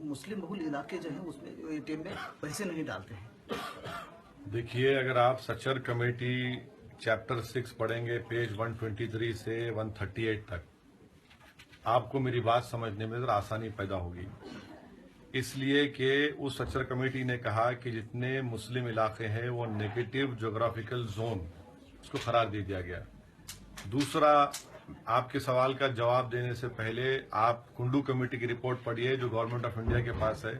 मुस्लिम बहुल इलाके जो है उसमें एटीएम में पैसे नहीं डालते हैं। देखिए, अगर आप सचर कमेटी चैप्टर 6 पढ़ेंगे पेज 123 से 138 तक, आपको मेरी बात समझने में जरा आसानी पैदा होगी। इसलिए कि उस सचर कमेटी ने कहा कि जितने मुस्लिम इलाके हैं वो नेगेटिव ज्योग्राफिकल जोन, उसको करार दे दिया गया। दूसरा, आपके सवाल का जवाब देने से पहले आप कुंडू कमेटी की रिपोर्ट पढ़िए जो गवर्नमेंट ऑफ इंडिया के पास है,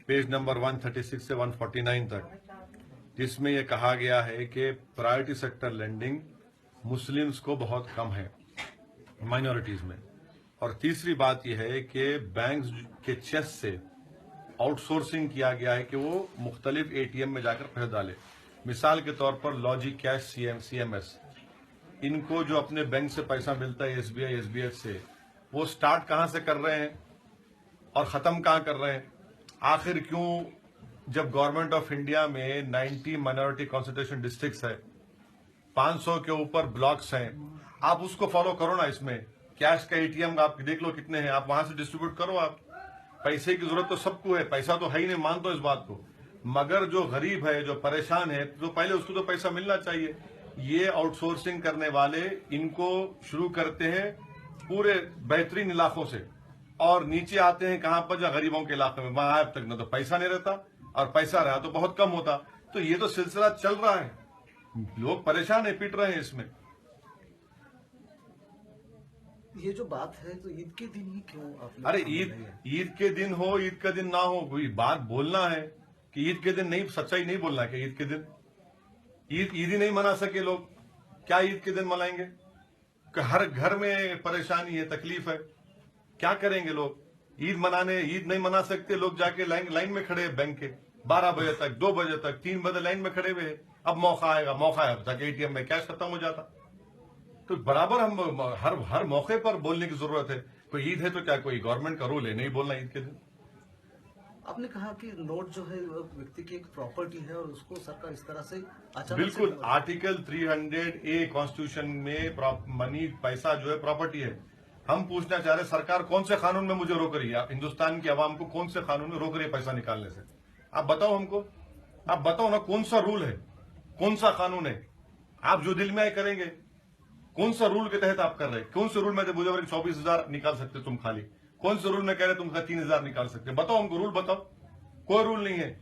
पेज नंबर 136 से 149 तक, जिसमें यह कहा गया है कि प्रायोरिटी सेक्टर लेंडिंग मुस्लिम्स को बहुत कम है माइनॉरिटीज में। और तीसरी बात यह है कि बैंक्स के चेस से आउटसोर्सिंग किया गया है कि वो मुख्तलिफ एटीएम में जाकर पैसे डाले। मिसाल के तौर पर लॉजिक कैश सीएमएस, इनको जो अपने बैंक से पैसा मिलता है एसबीएच से, वो स्टार्ट कहां से कर रहे हैं और खत्म कहां कर रहे हैं? आखिर क्यों, जब गवर्नमेंट ऑफ इंडिया में 90 माइनॉरिटी कॉन्सेंट्रेशन डिस्ट्रिक्ट्स है, 500 के ऊपर ब्लॉक्स हैं, आप उसको फॉलो करो ना। इसमें कैश का एटीएम आप देख लो कितने हैं, आप वहां से डिस्ट्रीब्यूट करो। आप पैसे की जरूरत तो सबको है, पैसा तो है ही नहीं, मान दो इस बात को, मगर जो गरीब है, जो परेशान है, तो पहले उसको तो पैसा मिलना चाहिए। ये आउटसोर्सिंग करने वाले इनको शुरू करते हैं पूरे बेहतरीन इलाकों से और नीचे आते हैं कहां पर, जहां गरीबों के इलाके में, वहां अब तक न तो पैसा नहीं रहता और पैसा रहा तो बहुत कम होता। तो ये तो सिलसिला चल रहा है, लोग परेशान है, पिट रहे हैं इसमें। ये जो बात है तो ईद के दिन ही क्यों आपने? अरे ईद के दिन हो, ईद का दिन ना हो, कोई बात बोलना है कि ईद के दिन नहीं, सच्चाई नहीं बोलना है कि ईद के दिन ईद ही नहीं मना सके लोग, क्या ईद के दिन मनाएंगे? हर घर में परेशानी है, तकलीफ है, क्या करेंगे लोग? ईद नहीं मना सकते लोग, जाके लाइन में खड़े हैं बैंक के 12 बजे तक, 2 बजे तक, 3 बजे लाइन में खड़े हुए हैं। अब मौका है ताकि एटीएम में कैश खत्म हो जाता। तो बराबर हम हर मौके पर बोलने की जरूरत है। कोई ईद है तो क्या कोई गवर्नमेंट का रूल है नहीं बोलना ईद के दिन? आपने कहा कि नोट जो है वो व्यक्ति की एक प्रॉपर्टी है और उसको सरकार इस तरह से अचानक बिल्कुल, आर्टिकल 300A कॉन्स्टिट्यूशन में मनी, पैसा जो है प्रॉपर्टी है। हम पूछना चाह रहे हैं सरकार कौन से कानून में मुझे रोक रही है? हिंदुस्तान की आवाम को कौन से कानून में रोक रही है पैसा निकालने से? आप बताओ हमको, आप बताओ ना, कौन सा रूल है, कौन सा कानून है? आप जो दिल में आए करेंगे। कौन सा रूल के तहत आप कर रहे हैं? कौन से रूल में मुझे 24,000 निकाल सकते तुम खाली? कौन से रूल में कह रहे तुम 3,000 निकाल सकते? बताओ हमको, रूल बताओ। कोई रूल नहीं है।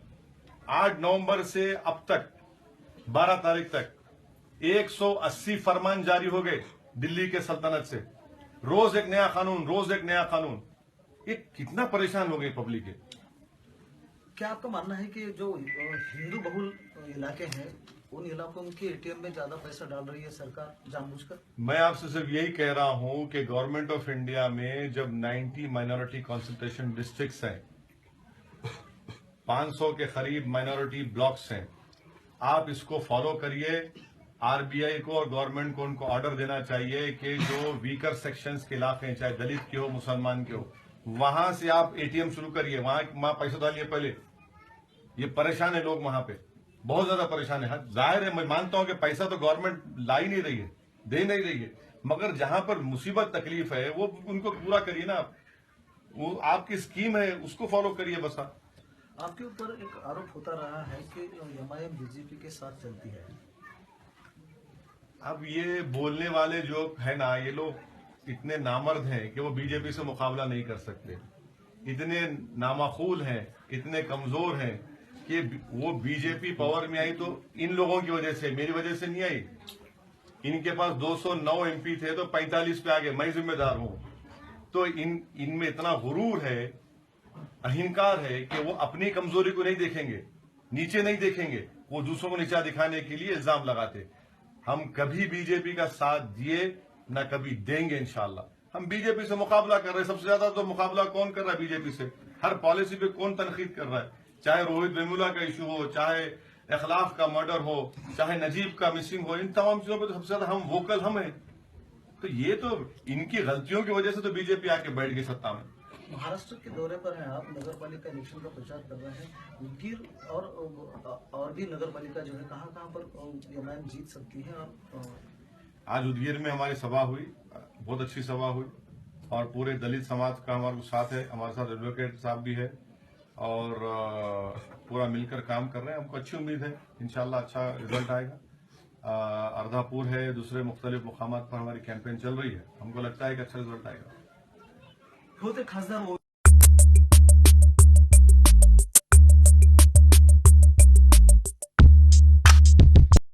8 नवंबर से अब तक 12 तारीख तक 180 फरमान जारी हो गए दिल्ली के सल्तनत से। रोज एक नया कानून, रोज एक नया कानून। ये कितना परेशान हो गई पब्लिक है। क्या आपका मानना है कि जो हिंदू बहुल इलाके हैं उन इलाकों के एटीएम में ज्यादा पैसा डाल रही है सरकार जानबूझकर? मैं आपसे सिर्फ यही कह रहा हूं कि गवर्नमेंट ऑफ इंडिया में जब 90 माइनॉरिटी कॉन्सेंट्रेशन डिस्ट्रिक्ट्स हैं, 500 के करीब माइनॉरिटी ब्लॉक्स हैं, आप इसको फॉलो करिए। आरबीआई को और गवर्नमेंट को उनको ऑर्डर देना चाहिए कि जो वीकर सेक्शंस के इलाके हैं, चाहे दलित के हो, मुसलमान के हो, वहां से आप एटीएम शुरू करिए, वहां पैसा डालिए पहले। ये परेशान है लोग, वहां पे बहुत ज्यादा परेशान है। जाहिर है, मैं मानता हूं कि पैसा तो गवर्नमेंट ला ही नहीं रही है, दे नहीं रही है, मगर जहां पर मुसीबत तकलीफ है वो उनको पूरा करिए ना आप। वो आपकी स्कीम है, उसको फॉलो करिए बस आप। आपके ऊपर एक आरोप होता रहा है कि एमआईएम बीजेपी के साथ चलती है। अब ये बोलने वाले जो है ना, ये लोग इतने नामर्द हैं कि वो बीजेपी से मुकाबला नहीं कर सकते। इतने नामाखूल हैं, इतने कमजोर हैं कि वो बीजेपी पावर में आई तो इन लोगों की वजह से, मेरी वजह से नहीं आई। इनके पास 209 एमपी थे तो 45 पे आ गए, मैं जिम्मेदार हूं। तो इनमें इतना गुरूर है, अहंकार है कि वो अपनी कमजोरी को नहीं देखेंगे, नीचे नहीं देखेंगे, वो दूसरों को नीचा दिखाने के लिए इल्जाम लगाते। हम कभी बीजेपी का साथ दिए ना कभी देंगे इंशाल्लाह। हम बीजेपी से मुकाबला कर रहे हैं, सबसे ज्यादा तो मुकाबला कौन कर रहा है बीजेपी से? हर पॉलिसी पे कौन तनकीद कर रहा है? चाहे रोहित वेमुला का इशू हो, चाहे इखलाफ का मर्डर हो, चाहे नजीब का मिसिंग हो, इन तमाम चीजों पे तो सबसे ज्यादा हम वोकल हम हैं। तो ये तो इनकी गलतियों की वजह से तो बीजेपी आके बैठ गई सत्ता में। महाराष्ट्र के दौरे पर हैं आप, नगर पालिका इलेक्शन का प्रचार कर रहे हैं। उदगीर और भी नगर पालिका जो है कहाँ पर एमआईएम जीत सकती है? और आज उदगीर में हमारी सभा हुई, बहुत अच्छी सभा हुई। और पूरे दलित समाज का हमारे साथ है, हमारे साथ एडवोकेट साहब भी है और पूरा मिलकर काम कर रहे हैं। हमको अच्छी उम्मीद है, इंशाल्लाह अच्छा रिजल्ट आएगा। अर्धापुर है, दूसरे मुख्तलिफ मुकामात पर हमारी कैंपेन चल रही है, हमको लगता है कि अच्छा रिजल्ट आएगा। होते खासदार